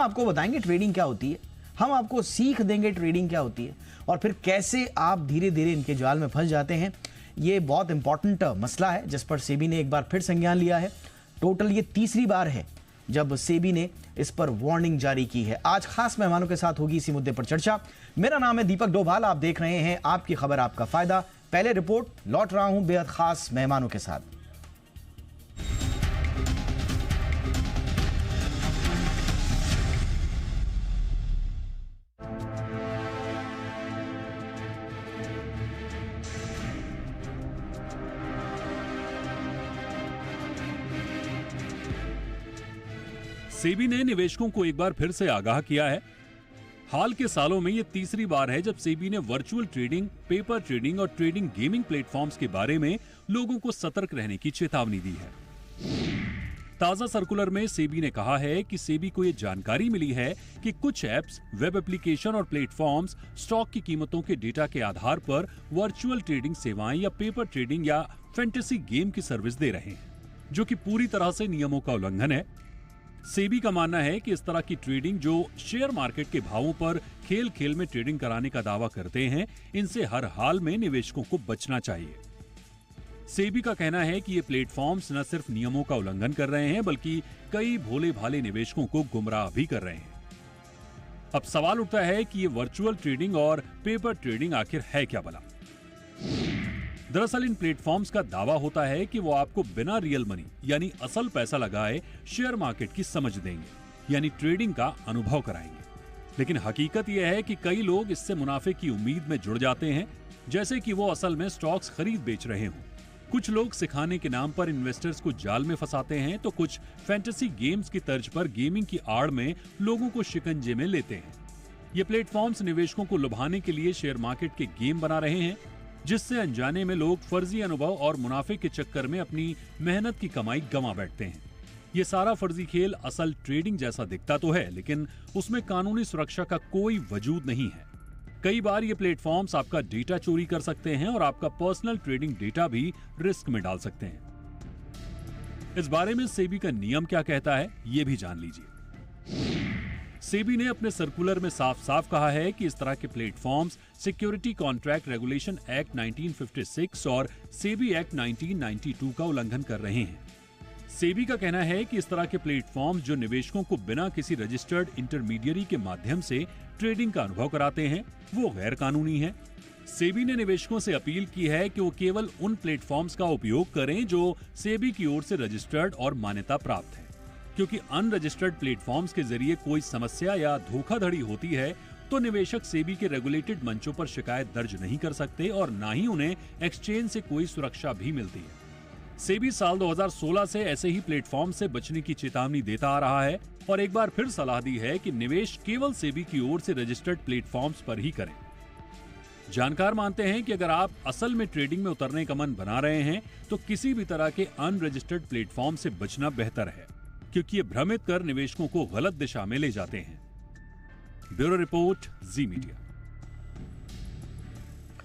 आपको बताएंगे ट्रेडिंग क्या होती है, हम आपको सीख देंगे ट्रेडिंग क्या होती है और फिर कैसे आप धीरे धीरे इनके जाल में फंस जाते हैं। ये बहुत इंपॉर्टेंट मसला है जिस पर सेबी ने एक बार फिर संज्ञान लिया है। टोटल ये तीसरी बार है जब सेबी ने इस पर वार्निंग जारी की है। आज खास मेहमानों के साथ होगी इसी मुद्दे पर चर्चा। मेरा नाम है दीपक डोभाल, आप देख रहे हैं आपकी खबर आपका फायदा। पहले रिपोर्ट, लौट रहा हूं बेहद खास मेहमानों के साथ। सेबी ने निवेशकों को एक बार फिर से आगाह किया है। हाल के सालों में यह तीसरी बार है जब सेबी ने वर्चुअल ट्रेडिंग, पेपर ट्रेडिंग और ट्रेडिंग गेमिंग प्लेटफॉर्म्स के बारे में लोगों को सतर्क रहने की चेतावनी दी है। ताजा सर्कुलर में सेबी ने कहा है कि सेबी को यह जानकारी मिली है कि कुछ ऐप्स, वेब एप्लीकेशन और प्लेटफॉर्म्स स्टॉक की कीमतों के डेटा के आधार पर वर्चुअल ट्रेडिंग सेवाएं या पेपर ट्रेडिंग या फैंटेसी गेम की सर्विस दे रहे हैं, जो कि पूरी तरह से नियमों का उल्लंघन है। सेबी का मानना है कि इस तरह की ट्रेडिंग जो शेयर मार्केट के भावों पर खेल खेल में ट्रेडिंग कराने का दावा करते हैं, इनसे हर हाल में निवेशकों को बचना चाहिए। सेबी का कहना है कि ये प्लेटफॉर्म्स न सिर्फ नियमों का उल्लंघन कर रहे हैं बल्कि कई भोले भाले निवेशकों को गुमराह भी कर रहे हैं। अब सवाल उठता है कि ये वर्चुअल ट्रेडिंग और पेपर ट्रेडिंग आखिर है क्या भला। दरअसल इन प्लेटफॉर्म्स का दावा होता है कि वो आपको बिना रियल मनी यानी असल पैसा लगाए शेयर मार्केट की समझ देंगे, यानी ट्रेडिंग का अनुभव कराएंगे। लेकिन हकीकत यह है कि कई लोग इससे मुनाफे की उम्मीद में जुड़ जाते हैं, जैसे कि वो असल में स्टॉक्स खरीद बेच रहे हों। कुछ लोग सिखाने के नाम पर इन्वेस्टर्स को जाल में फंसाते हैं, तो कुछ फैंटेसी गेम्स की तर्ज पर गेमिंग की आड़ में लोगों को शिकंजे में लेते हैं। ये प्लेटफॉर्म्स निवेशकों को लुभाने के लिए शेयर मार्केट के गेम बना रहे हैं, जिससे अनजाने में लोग फर्जी अनुभव और मुनाफे के चक्कर में अपनी मेहनत की कमाई गंवा बैठते हैं। ये सारा फर्जी खेल असल ट्रेडिंग जैसा दिखता तो है, लेकिन उसमें कानूनी सुरक्षा का कोई वजूद नहीं है। कई बार ये प्लेटफॉर्म्स आपका डेटा चोरी कर सकते हैं और आपका पर्सनल ट्रेडिंग डेटा भी रिस्क में डाल सकते हैं। इस बारे में सेबी का नियम क्या कहता है, ये भी जान लीजिए। सेबी ने अपने सर्कुलर में साफ साफ कहा है कि इस तरह के platforms security contract regulation act 1956 और सेबी एक्ट 1992 का उल्लंघन कर रहे हैं। सेबी का कहना है कि इस तरह के प्लेटफॉर्म्स जो निवेशकों को बिना किसी रजिस्टर्ड इंटरमीडियरी के माध्यम से ट्रेडिंग का अनुभव कराते हैं, वो गैर कानूनी है। सेबी ने निवेशकों से अपील की है कि वो केवल उन प्लेटफॉर्म्स का उपयोग करें जो सेबी की ओर से रजिस्टर्ड और मान्यता प्राप्त है, क्योंकि अनरजिस्टर्ड प्लेटफॉर्म्स के जरिए कोई समस्या या धोखाधड़ी होती है तो निवेशक सेबी के रेगुलेटेड मंचों पर शिकायत दर्ज नहीं कर सकते और ना ही उन्हें एक्सचेंज से कोई सुरक्षा भी मिलती है। सेबी साल 2016 से ऐसे ही प्लेटफॉर्म से बचने की चेतावनी देता आ रहा है और एक बार फिर सलाह दी है कि निवेश केवल सेबी की ओर से रजिस्टर्ड प्लेटफॉर्म्स पर ही करें। जानकार मानते हैं कि अगर आप असल में ट्रेडिंग में उतरने का मन बना रहे हैं तो किसी भी तरह के अनरजिस्टर्ड प्लेटफॉर्म से बचना बेहतर है, क्योंकि ये भ्रमित कर निवेशकों को गलत दिशा में ले जाते हैं। ब्यूरो रिपोर्ट, जी मीडिया।